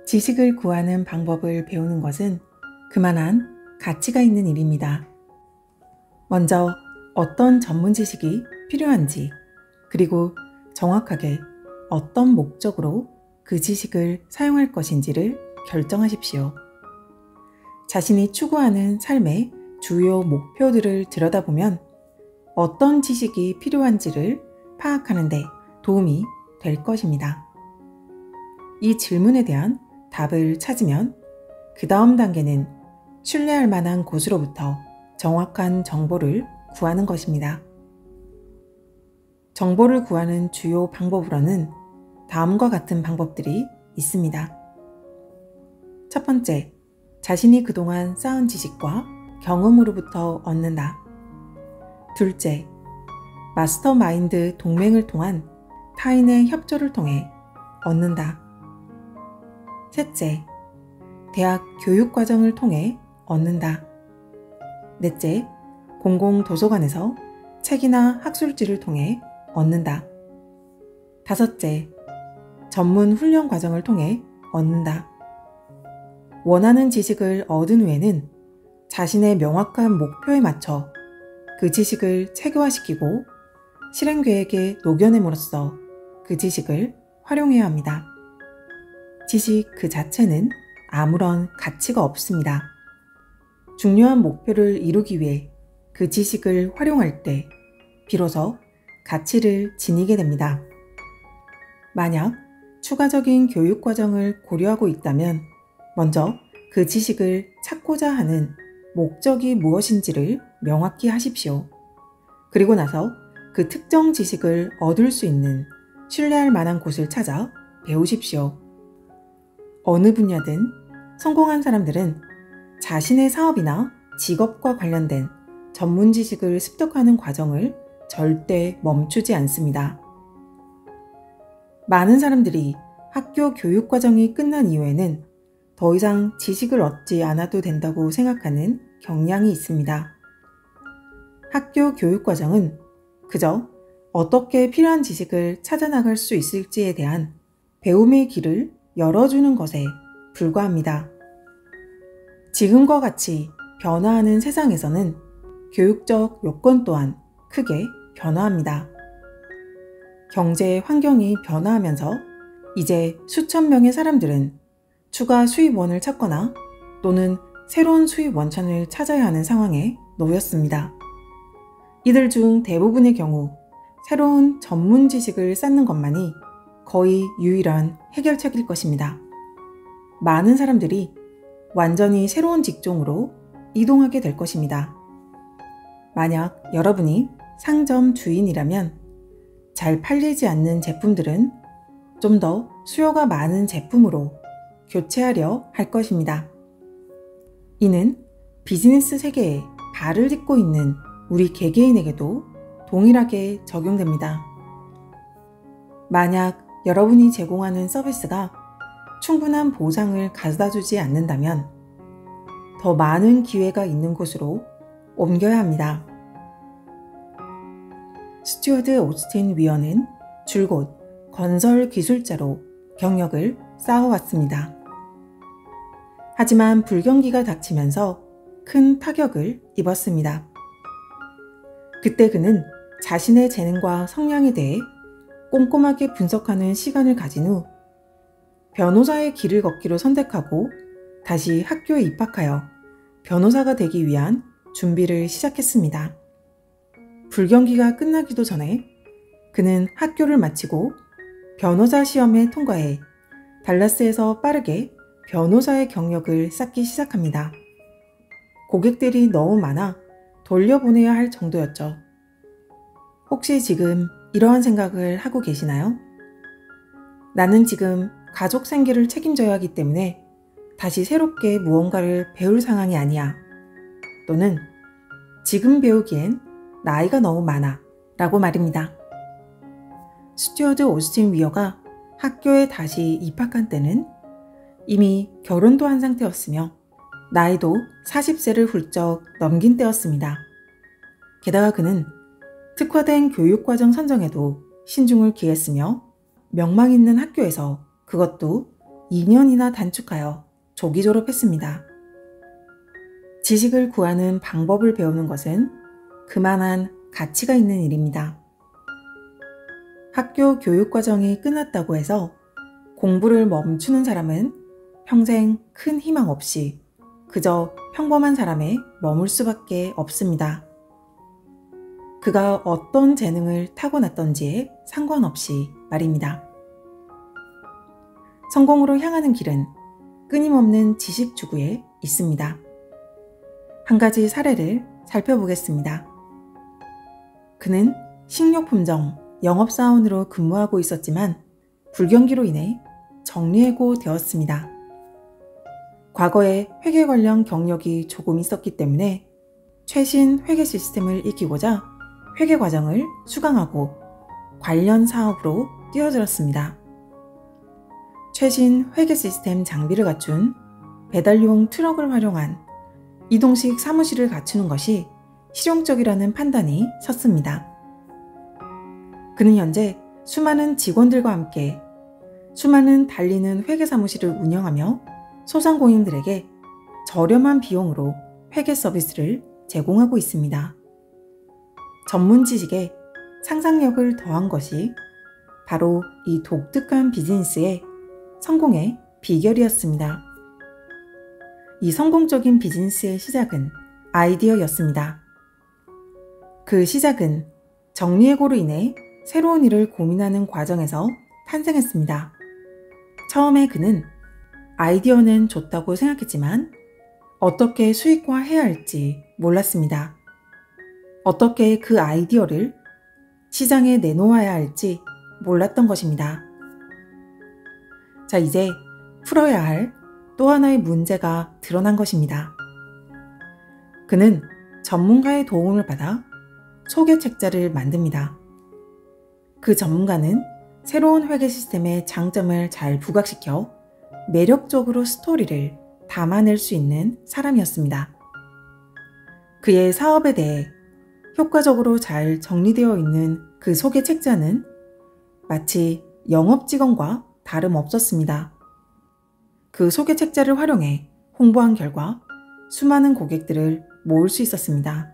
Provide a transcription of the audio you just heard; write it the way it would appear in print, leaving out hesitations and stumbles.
지식을 구하는 방법을 배우는 것은 그만한 가치가 있는 일입니다. 먼저 어떤 전문 지식이 필요한지, 그리고 정확하게 어떤 목적으로 그 지식을 사용할 것인지를 결정하십시오. 자신이 추구하는 삶의 주요 목표들을 들여다보면 어떤 지식이 필요한지를 파악하는 데 도움이 될 것입니다. 이 질문에 대한 답을 찾으면 그 다음 단계는 신뢰할 만한 곳으로부터 정확한 정보를 구하는 것입니다. 정보를 구하는 주요 방법으로는 다음과 같은 방법들이 있습니다. 첫 번째, 자신이 그동안 쌓은 지식과 경험으로부터 얻는다. 둘째, 마스터마인드 동맹을 통한 타인의 협조를 통해 얻는다. 셋째, 대학 교육과정을 통해 얻는다. 넷째, 공공도서관에서 책이나 학술지를 통해 얻는다. 다섯째, 전문 훈련 과정을 통해 얻는다. 원하는 지식을 얻은 후에는 자신의 명확한 목표에 맞춰 그 지식을 체계화시키고 실행 계획에 녹여냄으로써 그 지식을 활용해야 합니다. 지식 그 자체는 아무런 가치가 없습니다. 중요한 목표를 이루기 위해 그 지식을 활용할 때 비로소 가치를 지니게 됩니다. 만약 추가적인 교육 과정을 고려하고 있다면 먼저 그 지식을 찾고자 하는 목적이 무엇인지를 명확히 하십시오. 그리고 나서 그 특정 지식을 얻을 수 있는 신뢰할 만한 곳을 찾아 배우십시오. 어느 분야든 성공한 사람들은 자신의 사업이나 직업과 관련된 전문 지식을 습득하는 과정을 절대 멈추지 않습니다. 많은 사람들이 학교 교육 과정이 끝난 이후에는 더 이상 지식을 얻지 않아도 된다고 생각하는 경향이 있습니다. 학교 교육 과정은 그저 어떻게 필요한 지식을 찾아나갈 수 있을지에 대한 배움의 길을 열어주는 것에 불과합니다. 지금과 같이 변화하는 세상에서는 교육적 요건 또한 크게 변화합니다. 경제 환경이 변화하면서 이제 수천 명의 사람들은 추가 수입원을 찾거나 또는 새로운 수입 원천을 찾아야 하는 상황에 놓였습니다. 이들 중 대부분의 경우 새로운 전문 지식을 쌓는 것만이 거의 유일한 해결책일 것입니다. 많은 사람들이 완전히 새로운 직종으로 이동하게 될 것입니다. 만약 여러분이 상점 주인이라면 잘 팔리지 않는 제품들은 좀 더 수요가 많은 제품으로 교체하려 할 것입니다. 이는 비즈니스 세계에 발을 딛고 있는 우리 개개인에게도 동일하게 적용됩니다. 만약 여러분이 제공하는 서비스가 충분한 보상을 가져다주지 않는다면 더 많은 기회가 있는 곳으로 옮겨야 합니다. 스튜어드 오스틴 위어는 줄곧 건설 기술자로 경력을 쌓아왔습니다. 하지만 불경기가 닥치면서 큰 타격을 입었습니다. 그때 그는 자신의 재능과 성향에 대해 꼼꼼하게 분석하는 시간을 가진 후 변호사의 길을 걷기로 선택하고 다시 학교에 입학하여 변호사가 되기 위한 준비를 시작했습니다. 불경기가 끝나기도 전에 그는 학교를 마치고 변호사 시험에 통과해 달라스에서 빠르게 변호사의 경력을 쌓기 시작합니다. 고객들이 너무 많아 돌려보내야 할 정도였죠. 혹시 지금 이러한 생각을 하고 계시나요? 나는 지금 가족 생계를 책임져야 하기 때문에 다시 새롭게 무언가를 배울 상황이 아니야. 또는 지금 배우기엔 나이가 너무 많아 라고 말입니다. 스튜어드 오스틴 위어가 학교에 다시 입학한 때는 이미 결혼도 한 상태였으며 나이도 40세를 훌쩍 넘긴 때였습니다. 게다가 그는 특화된 교육과정 선정에도 신중을 기했으며 명망 있는 학교에서 그것도 2년이나 단축하여 조기 졸업했습니다. 지식을 구하는 방법을 배우는 것은 그만한 가치가 있는 일입니다. 학교 교육과정이 끝났다고 해서 공부를 멈추는 사람은 평생 큰 희망 없이 그저 평범한 사람에 머물 수밖에 없습니다. 그가 어떤 재능을 타고났던지에 상관없이 말입니다. 성공으로 향하는 길은 끊임없는 지식 추구에 있습니다. 한 가지 사례를 살펴보겠습니다. 그는 식료품점 영업사원으로 근무하고 있었지만 불경기로 인해 정리해고 되었습니다. 과거에 회계 관련 경력이 조금 있었기 때문에 최신 회계 시스템을 익히고자 회계 과정을 수강하고 관련 사업으로 뛰어들었습니다. 최신 회계 시스템 장비를 갖춘 배달용 트럭을 활용한 이동식 사무실을 갖추는 것이 실용적이라는 판단이 섰습니다. 그는 현재 수많은 직원들과 함께 수많은 달리는 회계 사무실을 운영하며 소상공인들에게 저렴한 비용으로 회계 서비스를 제공하고 있습니다. 전문 지식에 상상력을 더한 것이 바로 이 독특한 비즈니스의 성공의 비결이었습니다. 이 성공적인 비즈니스의 시작은 아이디어였습니다. 그 시작은 정리해고로 인해 새로운 일을 고민하는 과정에서 탄생했습니다. 처음에 그는 아이디어는 좋다고 생각했지만 어떻게 수익화해야 할지 몰랐습니다. 어떻게 그 아이디어를 시장에 내놓아야 할지 몰랐던 것입니다. 자, 이제 풀어야 할 또 하나의 문제가 드러난 것입니다. 그는 전문가의 도움을 받아 소개책자를 만듭니다. 그 전문가는 새로운 회계 시스템의 장점을 잘 부각시켜 매력적으로 스토리를 담아낼 수 있는 사람이었습니다. 그의 사업에 대해 효과적으로 잘 정리되어 있는 그 소개책자는 마치 영업 직원과 다름없었습니다. 그 소개책자를 활용해 홍보한 결과 수많은 고객들을 모을 수 있었습니다.